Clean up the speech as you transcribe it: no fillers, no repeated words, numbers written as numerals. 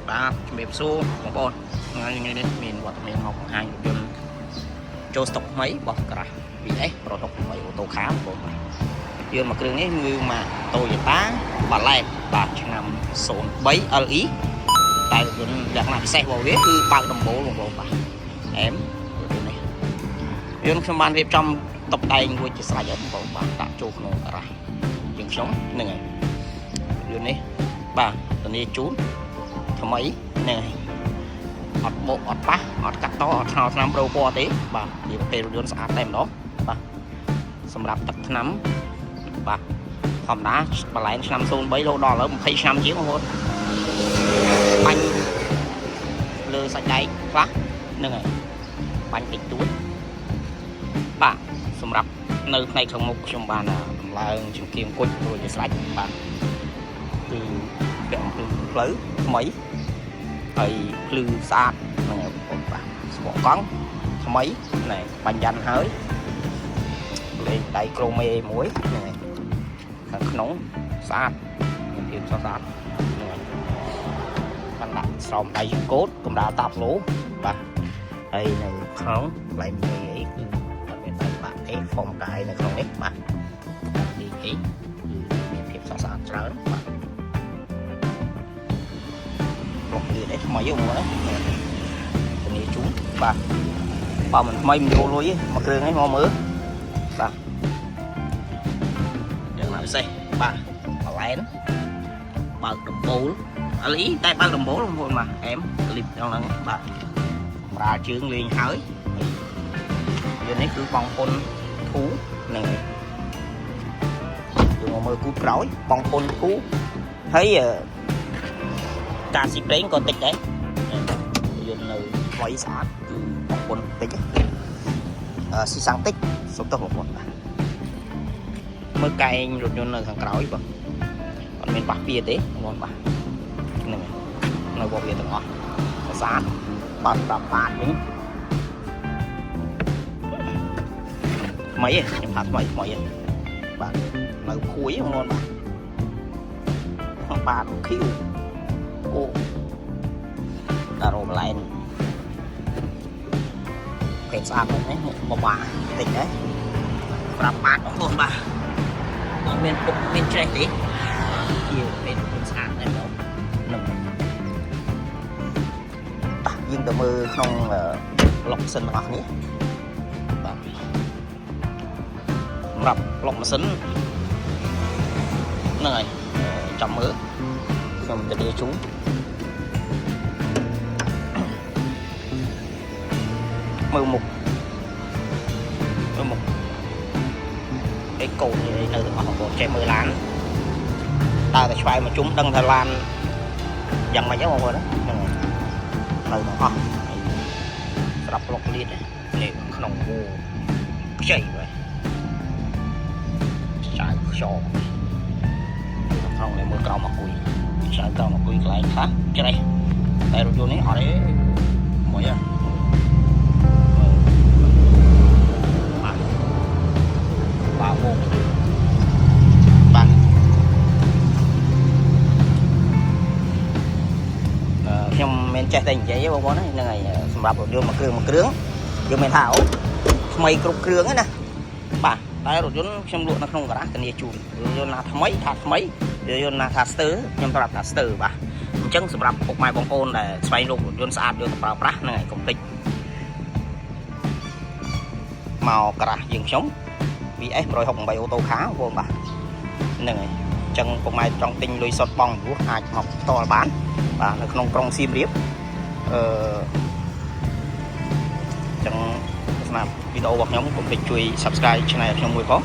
បាទជំរាបសួរបងប្អូនថ្ងៃនេះមានវត្តមានមកបង្ហាញរថយន្តចូលស្តុកថ្មីរបស់ក្រាស់ VS ប្រតុកថ្មីអូតូខាបងប្អូនយន្តមួយគ្រឿងនេះគឺមក Toyota Ballet បាទឆ្នាំ03 LE តែរថយន្តលក្ខណៈពិសេសរបស់វាគឺបើកដំបូលបងប្អូនបាទអែមរថយន្តនេះយន្តខ្ញុំបានរៀបចំតុបតែងរួចជាស្រេចហើយបងប្អូនបាទដាក់ចូលក្នុងក្រាស់ជាងខ្ញុំហ្នឹងហើយយន្តនេះបាទធានាជូនថ្មីហ្នឹងហើយអត់បោកអត់ប៉ះអត់កាត់តអត់ថ្នោតថ្នាំប្រូពណ៌ទេបាទវាប្រភេទរថយន្តស្អាតតែម្ដងបាទសម្រាប់ទឹកថ្នាំបាទធម្មតាបលែនឆ្នាំ03លោដល់ឥឡូវ20ឆ្នាំជាងបងប្អូនបាញ់លើសាច់ដែកខ្លះហ្នឹងហើយបាញ់តិចតួចបាទសម្រាប់នៅផ្នែកខាងមុខខ្ញុំបានដំឡើងជង្គៀងគុជរួចជាស្រេចបាទគឺពាក់អំពើផ្លូវថ្មីហើយភ្លឺស្អាតហ្នឹងហើយបងប្អូនបាទស្បកកង់ថ្មីណែបាញ់យ៉ាន់ហើយលេខដៃក្រូមេមួយហ្នឹងហើយខាងក្នុងស្អាតមានភាពស្អាតហ្នឹងហើយបានដាក់ស្រោមដៃចង្កូតកម្រាលតាប់ឡូបាទហើយនៅក្នុងកន្លែងមេអីគឺអត់មានបាក់ទេហ្វុំកាយនៅក្នុងនេះបាទនេះអីមានភាពស្អាតច្រើនបាទគឺនេះថ្មីហ្នឹងបងធានាជូនបាទបើមិនថ្មីមិនយកលុយទេមកគ្រឿងនេះមកមើលបាទយ៉ាងណាពិសេសបាទបលែនបើកដំបូលលីតែបើកដំបូលបងប្អូនបាទអែមក្លីបក្នុងហ្នឹងបាទសម្រាប់ជើងលេងហើយយន្តនេះគឺបងពុនធូហ្នឹងហើយយកមកមើលគូក្រោយបងពុនធូហើយការស៊ីប្រេងក៏តិចដែរយន្តនៅថ្មីស្អាតគឺបងប្អូនតិចស៊ីសាំងតិចសុំទោសបងប្អូនបាទមើលកែងរថយន្តនៅខាងក្រោយបាទអត់មានប៉ះពៀទេបងប្អូនបាទហ្នឹងនៅរបស់វាទាំងអស់ស្អាតបាទប្រាប់បាទវិញថ្មីខ្ញុំថាថ្មីបាទនៅភួយបងប្អូនបាទខៀវអូតារ៉ូឡែនពេទ្យស្អាតហ្នឹងបបាតិចដែរប្រាប់បាទបងប្អូនបាទអត់មានពុកមានច្រេះទេជាពេទ្យស្អាតតែម្ដងនឹងបាទយើងទៅមើលក្នុងប្លុកម៉ាស៊ីនរបស់នេះបាទសម្រាប់ប្លុកម៉ាស៊ីនហ្នឹងហើយចាំមើលខ្ញុំទៅលាជូនមើលមុខអេកូននេះនៅទាំងអស់បងប្អូនចេះមើលឡានតើតែឆ្វែងមកជុំដឹងថាឡានយ៉ាងម៉េចហ្នឹងបងប្អូនហ្នឹងនៅទាំងអស់ស្រាប់ប្លុកលៀតនេះក្នុងវូខ្ចីបែបចាយខ្យល់ក្នុងនេះមើលក្រោមអង្គុយឆ្លើយក្រោមអង្គុយកន្លែងខ្លះច្រេះតែរថយន្តនេះអត់ទេមួយបាទបាទវងបាទខ្ញុំមិនចេះតែនិយាយទេបងប្អូនហ្នឹងហើយសម្រាប់រថយន្តមួយគ្រឿងយើងមិនថាអូថ្មីគ្រប់គ្រឿងទេណាបាទតែរថយន្តខ្ញុំលក់នៅក្នុងការ៉ាសធានាជូនរថយន្តណាថ្មីថាថ្មីរថយន្តណាថាស្ទើរខ្ញុំប្រាប់ថាស្ទើរបាទអញ្ចឹងសម្រាប់ពុកម៉ែបងប្អូនដែលស្វែងរករថយន្តស្អាតយកទៅប្រើប្រាស់ហ្នឹងហើយកុំភ្លេចមកការ៉ាសយើងខ្ញុំ VS 168អូតូខាបងប្អូនបាទហ្នឹងហើយអញ្ចឹងពុកម៉ែចង់ទិញលុយសុទ្ធបងព្រោះអាចមកផ្ទាល់បានបាទនៅក្នុងក្រុងសៀមរាបអញ្ចឹងស្នាប់វីដេអូរបស់ខ្ញុំកុំភ្លេចជួយ Subscribe Channel ខ្ញុំមួយផង